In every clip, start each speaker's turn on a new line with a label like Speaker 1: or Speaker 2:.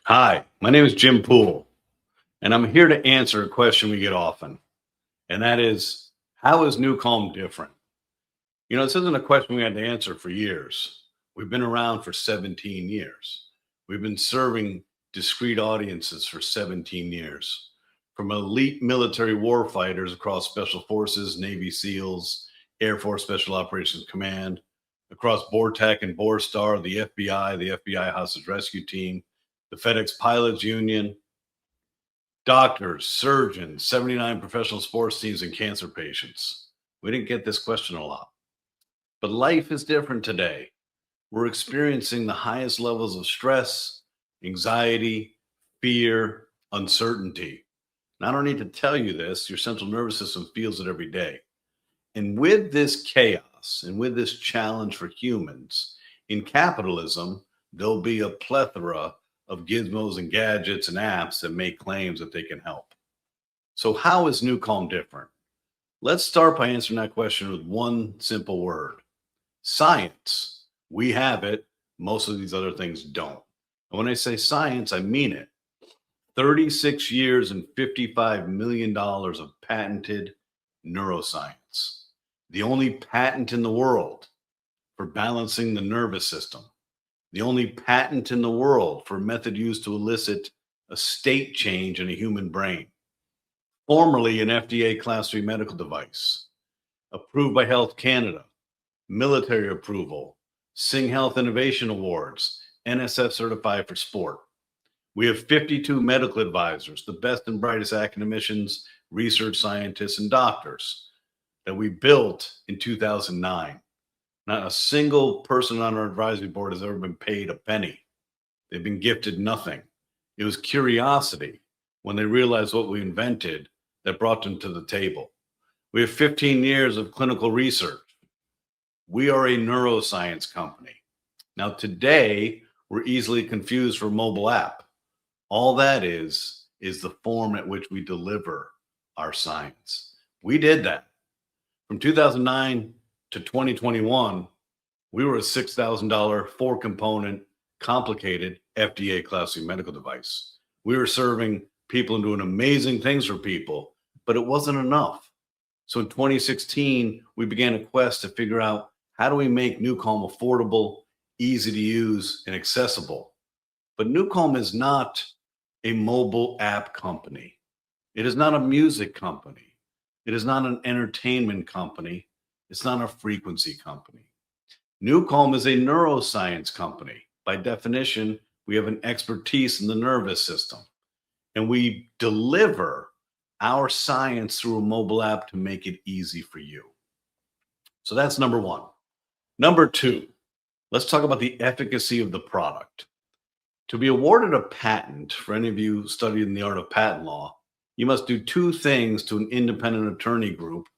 Speaker 1: Hi, my name is Jim Poole, and I'm here to answer a question we get often, and that is, how is New Calm different? This isn't a question we had to answer for years. We've been around for 17 years. We've been serving discrete audiences for 17 years, from elite military warfighters across Special Forces, Navy SEALs, Air Force Special Operations Command, across BORTAC and BORSTAR, the FBI Hostage Rescue Team, the FedEx Pilots Union, doctors, surgeons, 79 professional sports teams, and cancer patients. We didn't get this question a lot. But life is different today. We're experiencing the highest levels of stress, anxiety, fear, uncertainty. And I don't need to tell you this, your central nervous system feels it every day. And with this chaos and with this challenge for humans, in capitalism, there'll be a plethora of gizmos and gadgets and apps that make claims that they can help. So, how is New Calm different? Let's start by answering that question with one simple word: science. We have it. Most of these other things don't. And when I say science, I mean it. 36 years and $55 million of patented neuroscience. The only patent in the world for balancing the nervous system. The only patent in the world for a method used to elicit a state change in a human brain. Formerly an FDA Class 3 medical device. Approved by Health Canada. Military approval. Sing Health Innovation Awards. NSF certified for sport. We have 52 medical advisors, the best and brightest academicians, research scientists, and doctors that we built in 2009. Not a single person on our advisory board has ever been paid a penny. They've been gifted nothing. It was curiosity when they realized what we invented that brought them to the table. We have 15 years of clinical research. We are a neuroscience company. Now, today, we're easily confused for mobile app. All that is the form at which we deliver our science. We did that. From 2009 to 2021, we were a $6,000, 4-component, complicated FDA Class C medical device. We were serving people and doing amazing things for people, but it wasn't enough. So in 2016, we began a quest to figure out, how do we make New Calm affordable, easy to use, and accessible? But New Calm is not a mobile app company. It is not a music company. It is not an entertainment company. It's not a frequency company. New Calm is a neuroscience company. By definition, we have an expertise in the nervous system, and we deliver our science through a mobile app to make it easy for you. So that's number one. Number two, let's talk about the efficacy of the product. To be awarded a patent, for any of you studying the art of patent law, you must do two things to an independent attorney group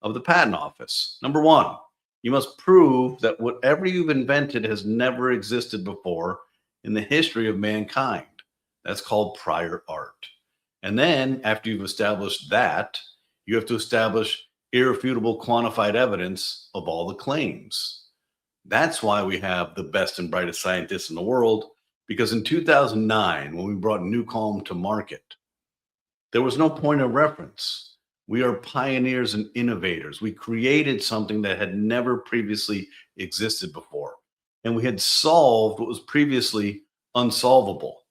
Speaker 1: of the patent office. Number one, you must prove that whatever you've invented has never existed before in the history of mankind. That's called prior art. And then, after you've established that, you have to establish irrefutable quantified evidence of all the claims. That's why we have the best and brightest scientists in the world, because in 2009, when we brought New Calm to market, there was no point of reference. We are pioneers and innovators. We created something that had never previously existed before, and we had solved what was previously unsolvable.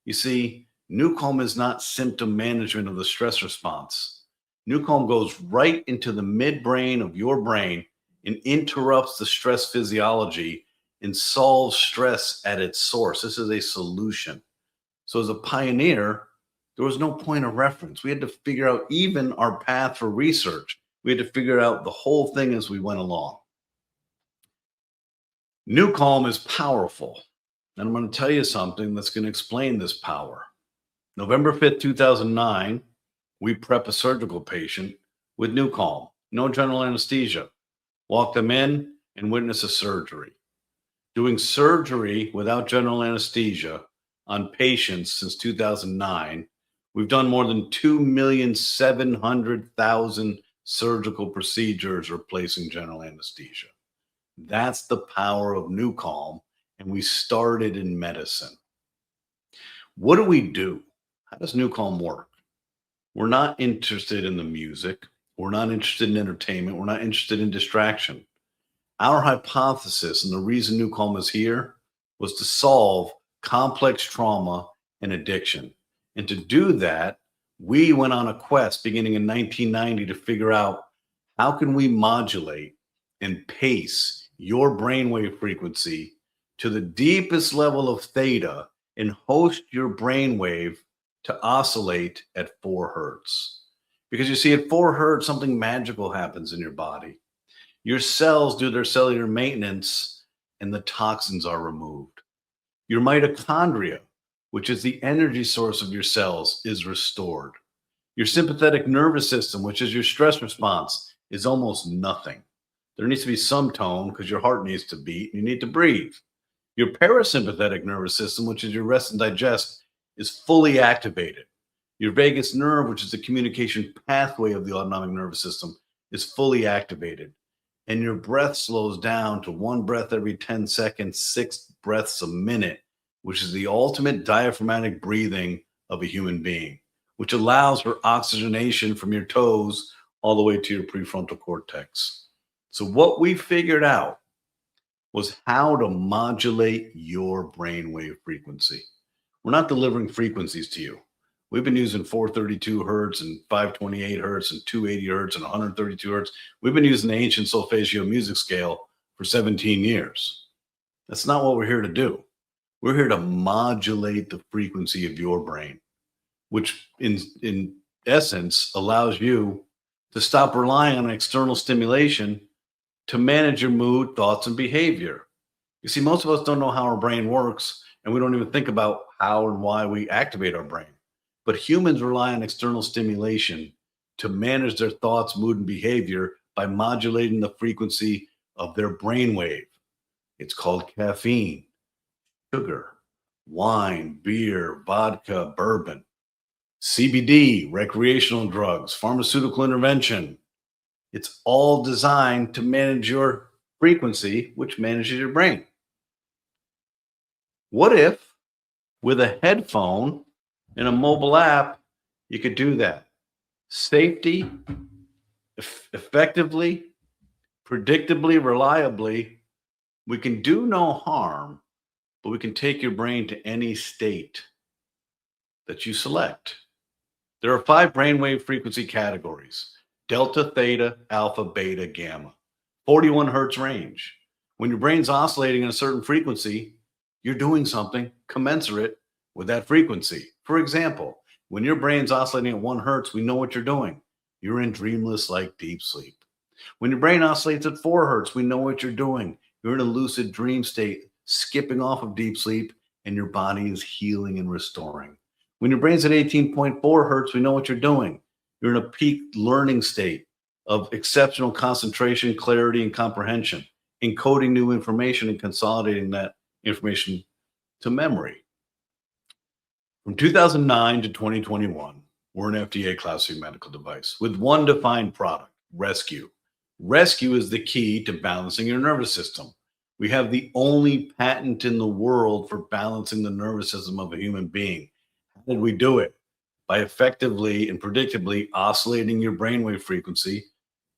Speaker 1: You see, New Calm is not symptom management of the stress response. New Calm goes right into the midbrain of your brain and interrupts the stress physiology and solves stress at its source. This is a solution. So as a pioneer, there was no point of reference. We had to figure out even our path for research. We had to figure out the whole thing as we went along. New Calm is powerful. And I'm going to tell you something that's going to explain this power. November 5th, 2009, we prep a surgical patient with New Calm, no general anesthesia. Walk them in and witness a surgery. Doing surgery without general anesthesia on patients since 2009, we've done more than 2,700,000 surgical procedures replacing general anesthesia. That's the power of New Calm, and we started in medicine. What do we do? How does New Calm work? We're not interested in the music. We're not interested in entertainment. We're not interested in distraction. Our hypothesis and the reason New Calm is here was to solve complex trauma and addiction. And to do that, we went on a quest beginning in 1990 to figure out how can we modulate and pace your brainwave frequency to the deepest level of theta and host your brainwave to oscillate at 4 hertz. Because you see, at 4 hertz, something magical happens in your body. Your cells do their cellular maintenance and the toxins are removed. Your mitochondria, which is the energy source of your cells, is restored. Your sympathetic nervous system, which is your stress response, is almost nothing. There needs to be some tone because your heart needs to beat and you need to breathe. Your parasympathetic nervous system, which is your rest and digest, is fully activated. Your vagus nerve, which is the communication pathway of the autonomic nervous system, is fully activated. And your breath slows down to 1 breath every 10 seconds, 6 breaths a minute, which is the ultimate diaphragmatic breathing of a human being, which allows for oxygenation from your toes all the way to your prefrontal cortex. So what we figured out was how to modulate your brainwave frequency. We're not delivering frequencies to you. We've been using 432 hertz and 528 hertz and 280 hertz and 132 hertz. We've been using the ancient solfeggio music scale for 17 years. That's not what we're here to do. We're here to modulate the frequency of your brain, which in essence allows you to stop relying on external stimulation to manage your mood, thoughts, and behavior. You see, most of us don't know how our brain works, and we don't even think about how and why we activate our brain. But humans rely on external stimulation to manage their thoughts, mood, and behavior by modulating the frequency of their brainwave. It's called caffeine, sugar, wine, beer, vodka, bourbon, CBD, recreational drugs, pharmaceutical intervention. It's all designed to manage your frequency, which manages your brain. What if with a headphone and a mobile app, you could do that? Safety, effectively, predictably, reliably. We can do no harm, but we can take your brain to any state that you select. There are 5 brainwave frequency categories: delta, theta, alpha, beta, gamma, 41 hertz range. When your brain's oscillating in a certain frequency, you're doing something commensurate with that frequency. For example, when your brain's oscillating at 1 hertz, we know what you're doing. You're in dreamless like deep sleep. When your brain oscillates at 4 hertz, we know what you're doing. You're in a lucid dream state, skipping off of deep sleep, and your body is healing and restoring. When your brain's at 18.4 hertz, we know what you're doing. You're in a peak learning state of exceptional concentration, clarity, and comprehension, encoding new information and consolidating that information to memory. From 2009 to 2021, we're an FDA Class C medical device with one defined product: Rescue. Rescue is the key to balancing your nervous system. We have the only patent in the world for balancing the nervous system of a human being. How did we do it? By effectively and predictably oscillating your brainwave frequency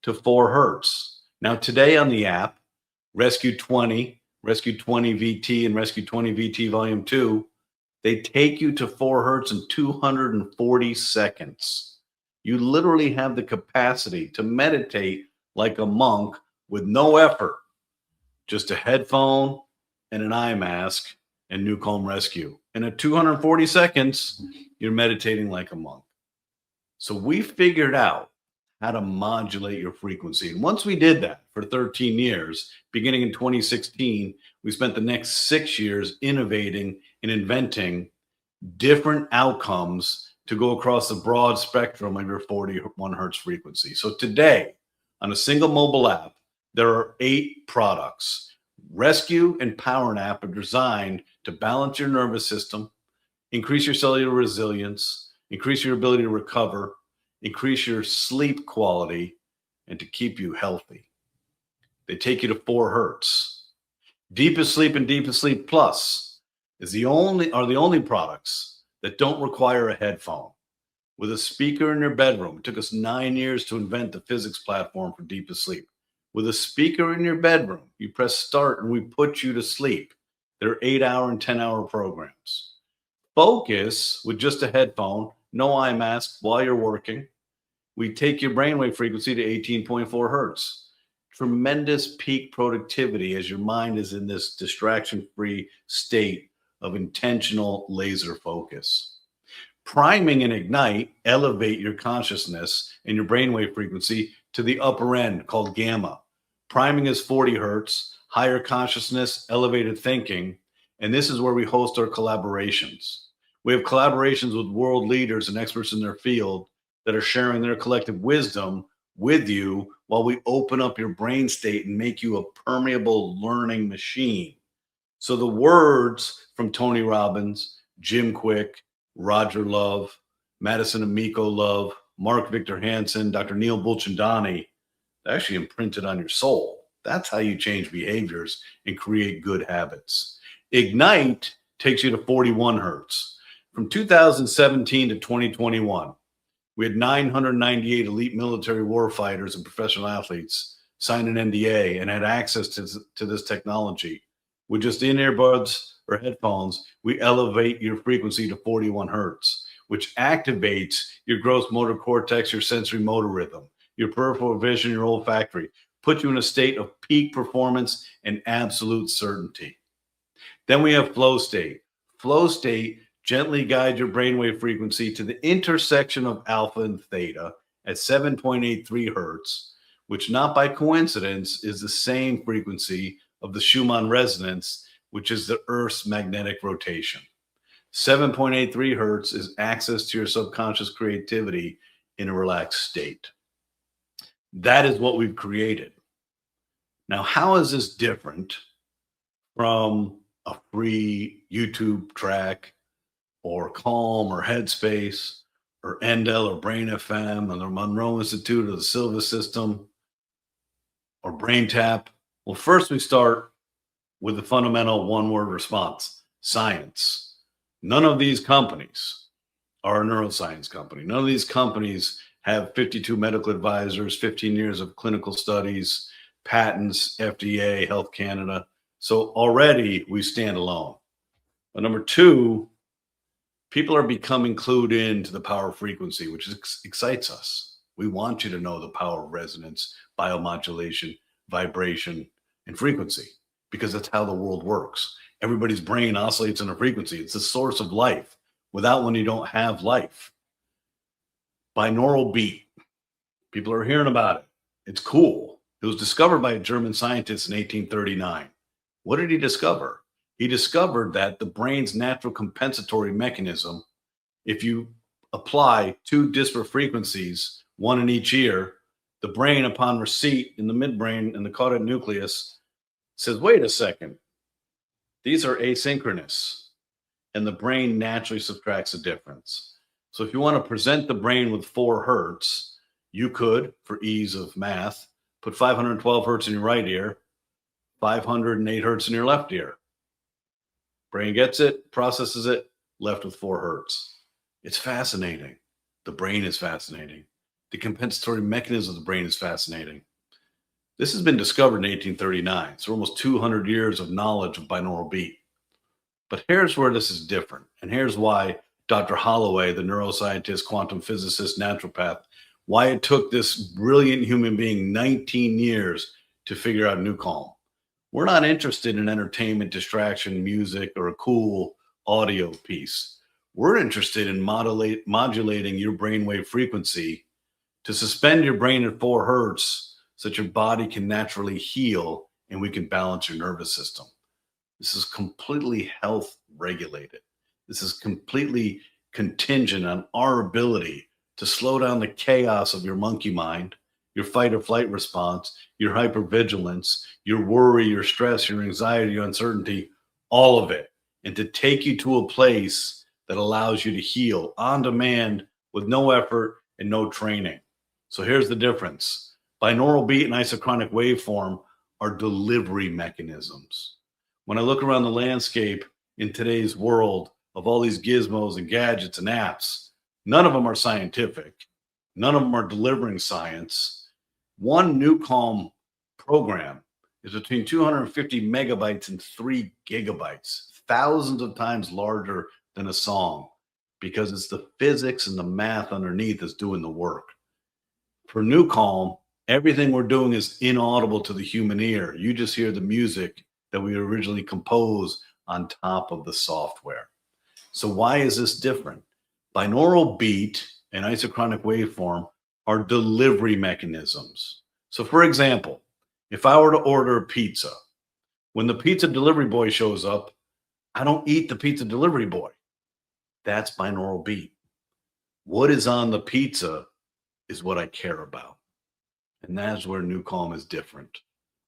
Speaker 1: to 4 hertz. Now, today on the app, Rescue 20, Rescue 20 VT, and Rescue 20 VT Volume 2, they take you to 4 hertz in 240 seconds. You literally have the capacity to meditate like a monk with no effort, just a headphone and an eye mask and New Calm Rescue. And at 240 seconds, you're meditating like a monk. So we figured out how to modulate your frequency. And once we did that for 13 years, beginning in 2016, we spent the next 6 years innovating and inventing different outcomes to go across the broad spectrum of your 41 hertz frequency. So today, on a single mobile app, there are 8 products. Rescue and Power Nap are designed to balance your nervous system, increase your cellular resilience, increase your ability to recover, increase your sleep quality, and to keep you healthy. They take you to 4 hertz. Deepest Sleep and Deepest Sleep Plus are the only products that don't require a headphone. With a speaker in your bedroom, it took us 9 years to invent the physics platform for deepest sleep. With a speaker in your bedroom, you press start and we put you to sleep. They're 8-hour and 10-hour programs. Focus with just a headphone, no eye mask while you're working. We take your brainwave frequency to 18.4 hertz. Tremendous peak productivity as your mind is in this distraction free state of intentional laser focus. Priming and ignite elevate your consciousness and your brainwave frequency to the upper end called gamma. Priming is 40 hertz, higher consciousness, elevated thinking. And this is where we host our collaborations. We have collaborations with world leaders and experts in their field that are sharing their collective wisdom with you while we open up your brain state and make you a permeable learning machine. So the words from Tony Robbins, Jim Quick, Roger Love, Madison Amico Love, Mark Victor Hansen, Dr. Neil Bulchandani, actually imprinted on your soul. That's how you change behaviors and create good habits. Ignite takes you to 41 hertz. From 2017 to 2021, we had 998 elite military warfighters and professional athletes sign an NDA and had access to this technology. With just in-ear buds or headphones, we elevate your frequency to 41 hertz, which activates your gross motor cortex, your sensory motor rhythm, your peripheral vision, your olfactory, put you in a state of peak performance and absolute certainty. Then we have flow state. Flow state gently guides your brainwave frequency to the intersection of alpha and theta at 7.83 hertz, which not by coincidence is the same frequency of the Schumann resonance, which is the Earth's magnetic rotation. 7.83 hertz is access to your subconscious creativity in a relaxed state. That is what we've created. Now, how is this different from a free YouTube track or Calm or Headspace or Endel or Brain FM or the Monroe Institute or the Silva System or Brain Tap? Well, first we start with the fundamental one-word response: science. None of these companies are a neuroscience company. None of these companies have 52 medical advisors, 15 years of clinical studies, patents, FDA, Health Canada. So already we stand alone. But number two, people are becoming clued in to the power of frequency, which excites us. We want you to know the power of resonance, biomodulation, vibration, and frequency, because that's how the world works. Everybody's brain oscillates in a frequency. It's the source of life. Without one, you don't have life. Binaural beat. People are hearing about it. It's cool. It was discovered by a German scientist in 1839. What did he discover? He discovered that the brain's natural compensatory mechanism, if you apply two disparate frequencies, one in each ear, the brain, upon receipt in the midbrain and the caudate nucleus, says, wait a second, these are asynchronous. And the brain naturally subtracts the difference. So if you want to present the brain with 4 hertz, you could, for ease of math, put 512 hertz in your right ear, 508 hertz in your left ear. Brain gets it, processes it, left with 4 hertz. It's fascinating. The brain is fascinating. The compensatory mechanism of the brain is fascinating. This has been discovered in 1839. So almost 200 years of knowledge of binaural beat. But here's where this is different. And here's why Dr. Holloway, the neuroscientist, quantum physicist, naturopath, why it took this brilliant human being 19 years to figure out New Calm. We're not interested in entertainment, distraction, music, or a cool audio piece. We're interested in modulating your brainwave frequency to suspend your brain at 4 hertz so that your body can naturally heal and we can balance your nervous system. This is completely health regulated. This is completely contingent on our ability to slow down the chaos of your monkey mind, your fight or flight response, your hypervigilance, your worry, your stress, your anxiety, your uncertainty, all of it, and to take you to a place that allows you to heal on demand with no effort and no training. So here's the difference. Binaural beat and isochronic waveform are delivery mechanisms. When I look around the landscape in today's world of all these gizmos and gadgets and apps. None of them are scientific. None of them are delivering science. One Newcomb program is between 250 megabytes and 3 gigabytes, thousands of times larger than a song, because it's the physics and the math underneath that's doing the work. For Newcomb, everything we're doing is inaudible to the human ear. You just hear the music that we originally composed on top of the software. So why is this different? Binaural beat and isochronic waveform are delivery mechanisms. So for example, if I were to order a pizza, when the pizza delivery boy shows up, I don't eat the pizza delivery boy. That's binaural beat. What is on the pizza is what I care about. And that's where Newcomb is different.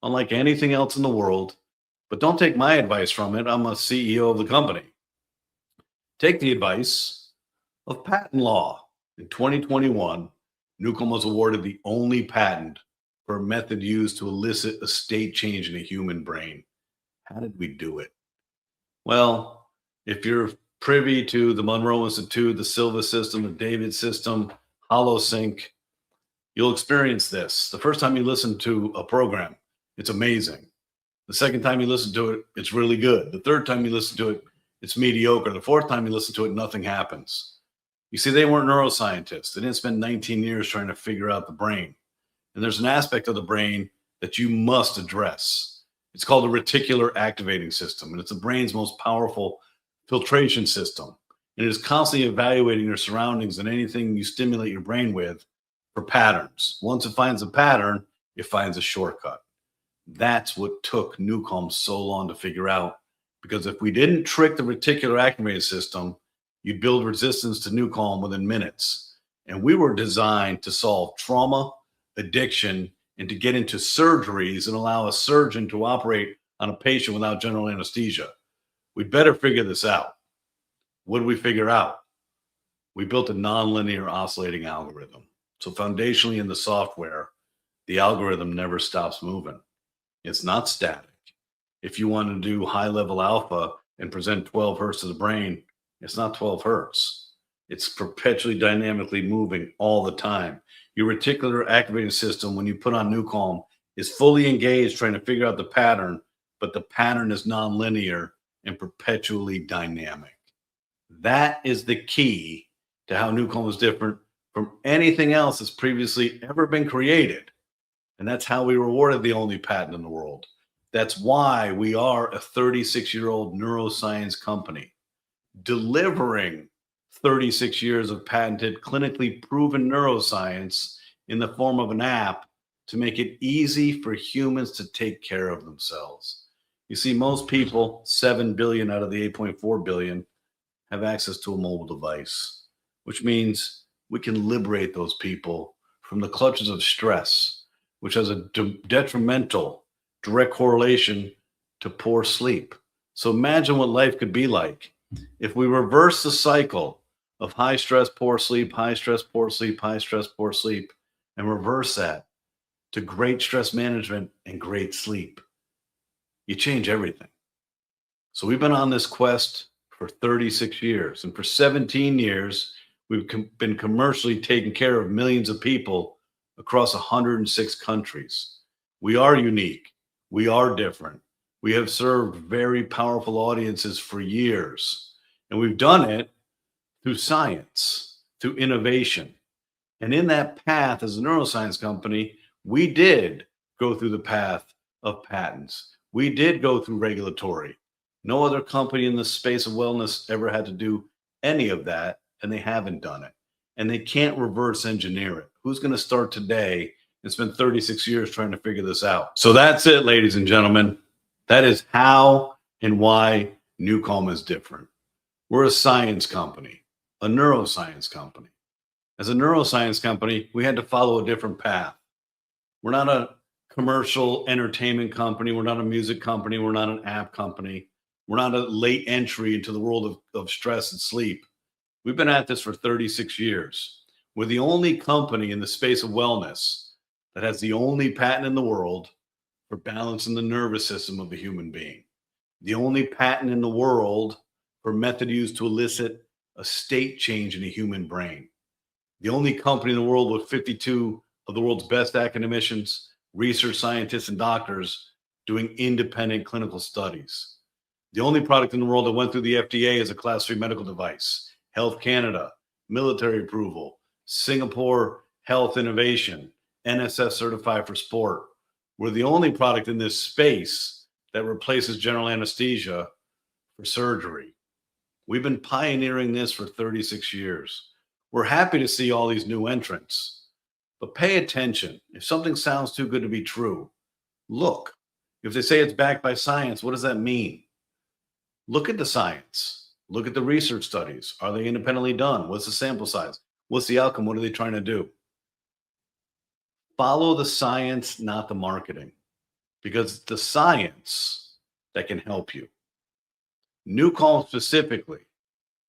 Speaker 1: Unlike anything else in the world, but don't take my advice from it. I'm a CEO of the company. Take the advice of patent law. In 2021, Newcomb was awarded the only patent for a method used to elicit a state change in a human brain. How did we do it? Well, if you're privy to the Monroe Institute, the Silva system, the David system, HoloSync, you'll experience this. The first time you listen to a program, it's amazing. The second time you listen to it, it's really good. The third time you listen to it, it's mediocre. The fourth time you listen to it, nothing happens. You see, they weren't neuroscientists. They didn't spend 19 years trying to figure out the brain. And there's an aspect of the brain that you must address. It's called the reticular activating system, and it's the brain's most powerful filtration system. And it is constantly evaluating your surroundings and anything you stimulate your brain with for patterns. Once it finds a pattern, it finds a shortcut. That's what took Newcomb so long to figure out, because if we didn't trick the reticular activating system, you'd build resistance to Newcomb within minutes. And we were designed to solve trauma, addiction, and to get into surgeries and allow a surgeon to operate on a patient without general anesthesia. We'd better figure this out. What did we figure out? We built a nonlinear oscillating algorithm. So foundationally in the software, the algorithm never stops moving. It's not static. If you want to do high-level alpha and present 12 hertz to the brain, it's not 12 hertz. It's perpetually dynamically moving all the time. Your reticular activating system, when you put on Newcomb, is fully engaged trying to figure out the pattern, but the pattern is nonlinear and perpetually dynamic. That is the key to how Newcomb is different from anything else that's previously ever been created. And that's how we were awarded the only patent in the world. That's why we are a 36-year-old neuroscience company delivering 36 years of patented, clinically proven neuroscience in the form of an app to make it easy for humans to take care of themselves. You see, most people, 7 billion out of the 8.4 billion, have access to a mobile device, which means we can liberate those people from the clutches of stress, which has a detrimental direct correlation to poor sleep. So imagine what life could be like if we reverse the cycle of high stress, poor sleep, high stress, poor sleep, high stress, poor sleep, and reverse that to great stress management and great sleep. You change everything. So we've been on this quest for 36 years, and for 17 years, we've been commercially taking care of millions of people across 106 countries. We are unique. We are different. We have served very powerful audiences for years, and we've done it through science, through innovation. And in that path, as a neuroscience company, we did go through the path of patents. We did go through regulatory. No other company in the space of wellness ever had to do any of that, and they haven't done it. And they can't reverse engineer it. Who's going to start today and spend 36 years trying to figure this out? So that's it, ladies and gentlemen. That is how and why Newcomb is different. We're a science company, a neuroscience company. As a neuroscience company, we had to follow a different path. We're not a commercial entertainment company. We're not a music company. We're not an app company. We're not a late entry into the world of stress and sleep. We've been at this for 36 years. We're the only company in the space of wellness that has the only patent in the world for balancing the nervous system of a human being. The only patent in the world for a method used to elicit a state change in the human brain. The only company in the world with 52 of the world's best academicians, research scientists, and doctors doing independent clinical studies. The only product in the world that went through the FDA as a Class 3 medical device, Health Canada, military approval, Singapore Health Innovation, NSF certified for sport. We're the only product in this space that replaces general anesthesia for surgery. We've been pioneering this for 36 years. We're happy to see all these new entrants, but pay attention. If something sounds too good to be true, look. If they say it's backed by science, what does that mean? Look at the science. Look at the research studies. Are they independently done? What's the sample size? What's the outcome? What are they trying to do? Follow the science, not the marketing, because it's the science that can help you. New Calm specifically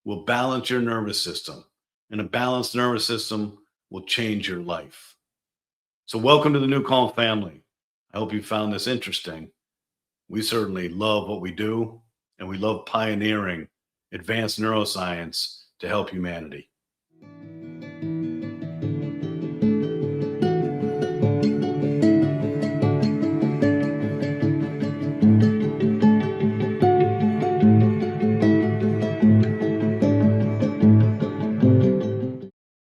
Speaker 1: will balance your nervous system, and a balanced nervous system will change your life. So, welcome to the New Calm family. I hope you found this interesting. We certainly love what we do, and we love pioneering advanced neuroscience to help humanity.